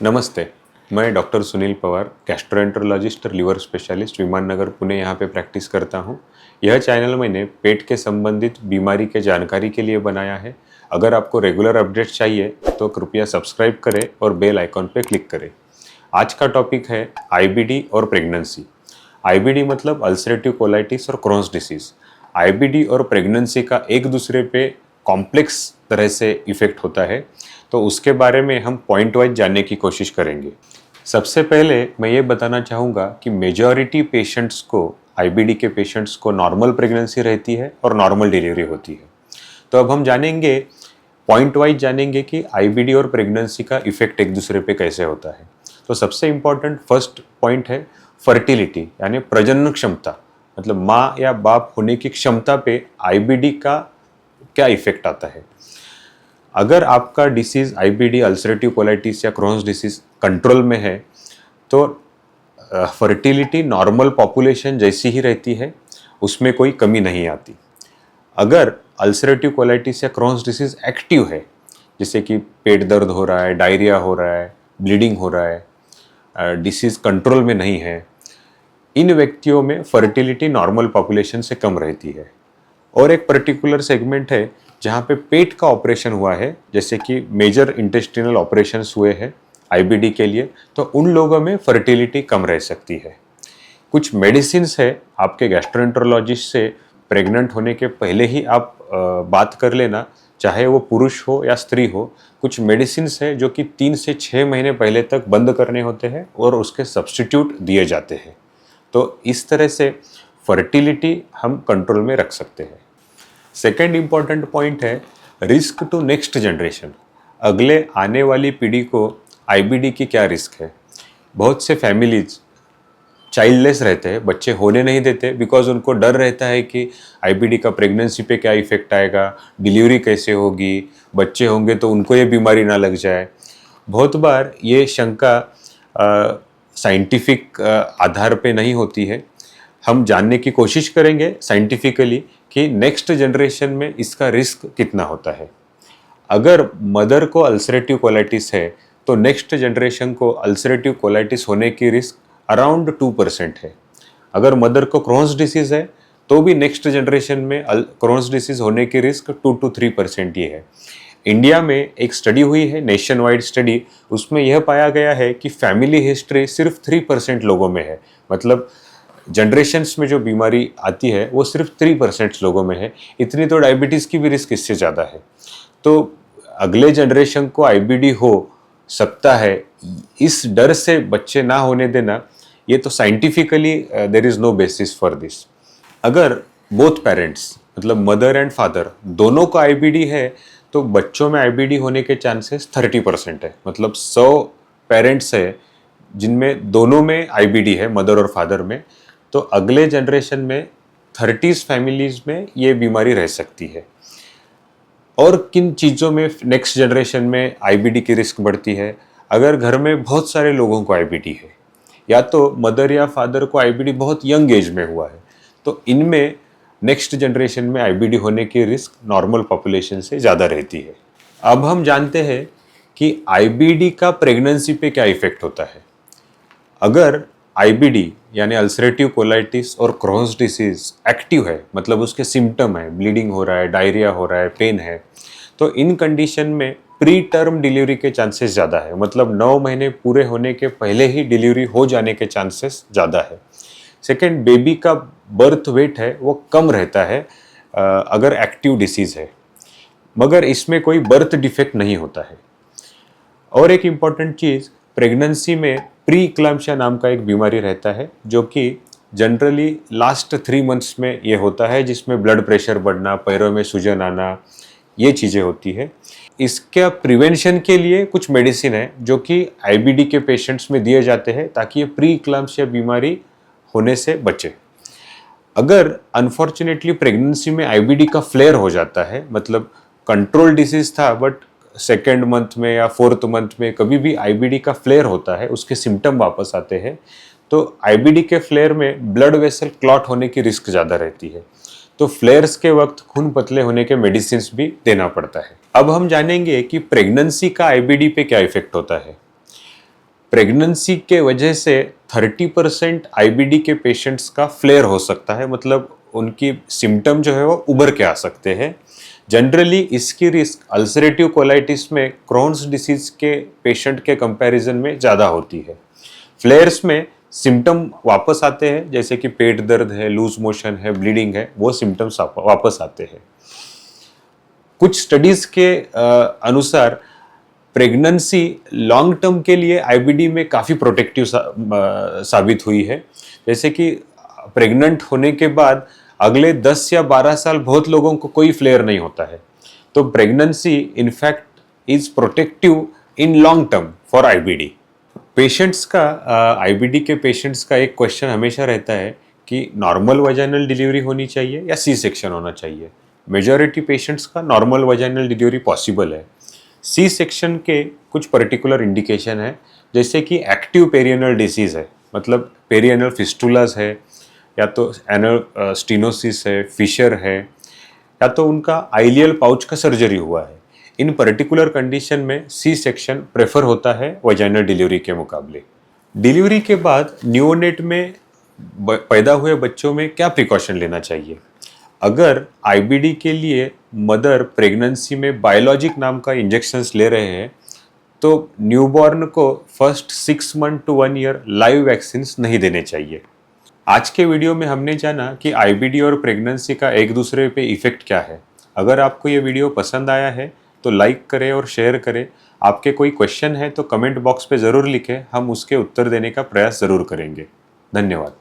नमस्ते। मैं doctor Sunil Pawar, gastroenterologist और लिवर स्पेशलिस्ट, विमान नगर पुणे यहाँ पे प्रैक्टिस करता हूँ। यह चैनल मैंने पेट के संबंधित बीमारी के जानकारी के लिए बनाया है। अगर आपको रेगुलर अपडेट चाहिए तो कृपया सब्सक्राइब करें और बेल आइकॉन पे क्लिक करें। आज का टॉपिक है आईबीडी और प्रेगनेंसी। आईबीडी मतलब अल्सरेटिव कोलाइटिस और क्रॉन्स डिसीज। आईबीडी और प्रेगनेंसी का एक दूसरे पे कॉम्प्लेक्स तरह से इफेक्ट होता है, तो उसके बारे में हम पॉइंट वाइज जानने की कोशिश करेंगे। सबसे पहले मैं ये बताना चाहूँगा कि मेजॉरिटी पेशेंट्स को, आईबीडी के पेशेंट्स को नॉर्मल प्रेगनेंसी रहती है और नॉर्मल डिलीवरी होती है। तो अब हम जानेंगे, पॉइंट वाइज जानेंगे कि आईबीडी और प्रेगनेंसी का इफेक्ट एक दूसरे पे कैसे होता है। तो सबसे इम्पॉर्टेंट फर्स्ट पॉइंट है फर्टिलिटी, यानी प्रजनन क्षमता, मतलब माँ या बाप होने की क्षमता पे आईबीडी का क्या इफेक्ट आता है। अगर आपका डिसीज़ आईबीडी, अल्सरेटिव कोलाइटिस या क्रॉन्स डिसीज कंट्रोल में है तो फर्टिलिटी नॉर्मल पॉपुलेशन जैसी ही रहती है, उसमें कोई कमी नहीं आती। अगर अल्सरेटिव कोलाइटिस या क्रॉन्स डिसीज एक्टिव है, जैसे कि पेट दर्द हो रहा है, डायरिया हो रहा है, ब्लीडिंग हो रहा है, डिसीज़ कंट्रोल में नहीं है, इन व्यक्तियों में फर्टिलिटी नॉर्मल पॉपुलेशन से कम रहती है। और एक पर्टिकुलर सेगमेंट है जहाँ पे पेट का ऑपरेशन हुआ है, जैसे कि मेजर इंटेस्टिनल ऑपरेशंस हुए हैं आईबीडी के लिए, तो उन लोगों में फर्टिलिटी कम रह सकती है। कुछ मेडिसिन्स है, आपके गैस्ट्रोएंटरोलॉजिस्ट से प्रेग्नेंट होने के पहले ही आप बात कर लेना, चाहे वो पुरुष हो या स्त्री हो। कुछ मेडिसिन्स है जो कि 3 से 6 महीने पहले तक बंद करने होते हैं और उसके सब्स्टिट्यूट दिए जाते हैं। तो इस तरह से फर्टिलिटी हम कंट्रोल में रख सकते हैं। सेकेंड इम्पॉर्टेंट पॉइंट है रिस्क टू नेक्स्ट जनरेशन। अगले आने वाली पीढ़ी को आईबीडी की क्या रिस्क है। बहुत से फैमिलीज चाइल्डलेस रहते हैं, बच्चे होने नहीं देते, बिकॉज उनको डर रहता है कि आईबीडी का प्रेगनेंसी पे क्या इफेक्ट आएगा, डिलीवरी कैसे होगी, बच्चे होंगे तो उनको ये बीमारी ना लग जाए। बहुत बार ये शंका साइंटिफिक आधार पे नहीं होती है। हम जानने की कोशिश करेंगे साइंटिफिकली कि नेक्स्ट जनरेशन में इसका रिस्क कितना होता है। अगर मदर को अल्सरेटिव कोलाइटिस है तो नेक्स्ट जनरेशन को अल्सरेटिव कोलाइटिस होने की रिस्क अराउंड 2% है। अगर मदर को क्रॉन्स डिसीज है तो भी नेक्स्ट जनरेशन में क्रॉन्स डिसीज होने की रिस्क 2 to 3% ही है। इंडिया में एक स्टडी हुई है, नेशन वाइड स्टडी, उसमें यह पाया गया है कि फैमिली हिस्ट्री सिर्फ 3% लोगों में है। मतलब जनरेशन्स में जो बीमारी आती है वो सिर्फ 3% लोगों में है। इतनी तो डायबिटीज़ की भी रिस्क इससे ज़्यादा है। तो अगले जनरेशन को आईबीडी हो सकता है, इस डर से बच्चे ना होने देना, ये तो scientifically there is no basis for this. अगर बोथ पेरेंट्स, मतलब मदर एंड फादर, दोनों को आईबीडी है तो बच्चों में आईबीडी होने के चांसेस 30% है। मतलब 100 पेरेंट्स है जिनमें दोनों में आईबीडी है, मदर और फादर में, तो अगले जनरेशन में 30s फैमिलीज में ये बीमारी रह सकती है। और किन चीज़ों में नेक्स्ट जनरेशन में आईबीडी की रिस्क बढ़ती है। अगर घर में बहुत सारे लोगों को आईबीडी है, या तो मदर या फादर को आईबीडी बहुत यंग एज में हुआ है, तो इनमें नेक्स्ट जनरेशन में आईबीडी होने की रिस्क नॉर्मल पॉपुलेशन से ज़्यादा रहती है। अब हम जानते हैं कि आईबीडी का प्रेगनेंसी पे क्या इफेक्ट होता है। अगर आईबीडी यानी अल्सरेटिव कोलाइटिस और क्रॉन्स डिसीज एक्टिव है, मतलब उसके सिम्टम है, ब्लीडिंग हो रहा है, डायरिया हो रहा है, पेन है, तो इन कंडीशन में प्री टर्म डिलीवरी के चांसेस ज़्यादा है। मतलब 9 महीने पूरे होने के पहले ही डिलीवरी हो जाने के चांसेस ज़्यादा है। सेकेंड, बेबी का बर्थ वेट है वो कम रहता है अगर एक्टिव डिसीज़ है, मगर इसमें कोई बर्थ डिफेक्ट नहीं होता है। और एक इम्पॉर्टेंट चीज़, प्रेगनेंसी में प्री इक्लाम्शिया नाम का एक बीमारी रहता है जो कि जनरली लास्ट 3 मंथ्स में ये होता है, जिसमें ब्लड प्रेशर बढ़ना, पैरों में सूजन आना, ये चीज़ें होती है। इसका प्रिवेंशन के लिए कुछ मेडिसिन है जो कि आईबीडी के पेशेंट्स में दिए जाते हैं ताकि ये प्री इक्लाम्शिया बीमारी होने से बचे। अगर अनफॉर्चुनेटली प्रेगनेंसी में आईबीडी का फ्लेयर हो जाता है, मतलब कंट्रोल डिसीज था बट सेकेंड मंथ में या 4th मंथ में कभी भी आईबीडी का फ्लेयर होता है, उसके सिम्टम वापस आते हैं, तो आईबीडी के फ्लेयर में ब्लड वेसल क्लॉट होने की रिस्क ज़्यादा रहती है। तो फ्लेयर्स के वक्त खून पतले होने के मेडिसिन भी देना पड़ता है। अब हम जानेंगे कि प्रेगनेंसी का आईबीडी पे क्या इफेक्ट होता है। प्रेगनेंसी के वजह से 30% आईबीडी के पेशेंट्स का फ्लेयर हो सकता है, मतलब उनकी सिम्टम जो है वो उभर के आ सकते हैं। जनरली इसकी रिस्क अल्सरेटिव कोलाइटिस में क्रोन्स डिसीज के पेशेंट के कंपैरिजन में ज़्यादा होती है। फ्लेयर्स में सिम्टम वापस आते हैं, जैसे कि पेट दर्द है, लूज मोशन है, ब्लीडिंग है, वो सिम्टम्स वापस आते हैं। कुछ स्टडीज के अनुसार प्रेगनेंसी लॉन्ग टर्म के लिए आईबीडी में काफ़ी प्रोटेक्टिव साबित हुई है। जैसे कि प्रेग्नेंट होने के बाद अगले 10 या 12 साल बहुत लोगों को कोई फ्लेयर नहीं होता है। तो pregnancy in fact is protective in long term for IBD. Patients का आईबीडी के पेशेंट्स का एक क्वेश्चन हमेशा रहता है कि नॉर्मल वजाइनल डिलीवरी होनी चाहिए या सी सेक्शन होना चाहिए। मेजॉरिटी पेशेंट्स का नॉर्मल वजाइनल डिलीवरी पॉसिबल है। सी सेक्शन के कुछ पर्टिकुलर इंडिकेशन है, जैसे कि एक्टिव पेरियनल डिसीज़ है, मतलब पेरियनल फिस्टुलास है, या तो एनल स्टीनोसिस है, फिशर है, या तो उनका आइलियल पाउच का सर्जरी हुआ है। इन पर्टिकुलर कंडीशन में सी सेक्शन प्रेफर होता है वजाइनल डिलीवरी के मुकाबले। डिलीवरी के बाद न्यूनेट में पैदा हुए बच्चों में क्या प्रिकॉशन लेना चाहिए? अगर आईबीडी के लिए मदर प्रेगनेंसी में बायोलॉजिक नाम का इंजेक्शंस ले रहे हैं, तो न्यूबॉर्न को first 6 month to 1 year live vaccines नहीं देने चाहिए। आज के वीडियो में हमने जाना कि आईबीडी और प्रेगनेंसी का एक दूसरे पे इफेक्ट क्या है। अगर आपको ये वीडियो पसंद आया है तो लाइक करें और शेयर करें। आपके कोई क्वेश्चन है तो कमेंट बॉक्स पे ज़रूर लिखें, हम उसके उत्तर देने का प्रयास ज़रूर करेंगे। धन्यवाद।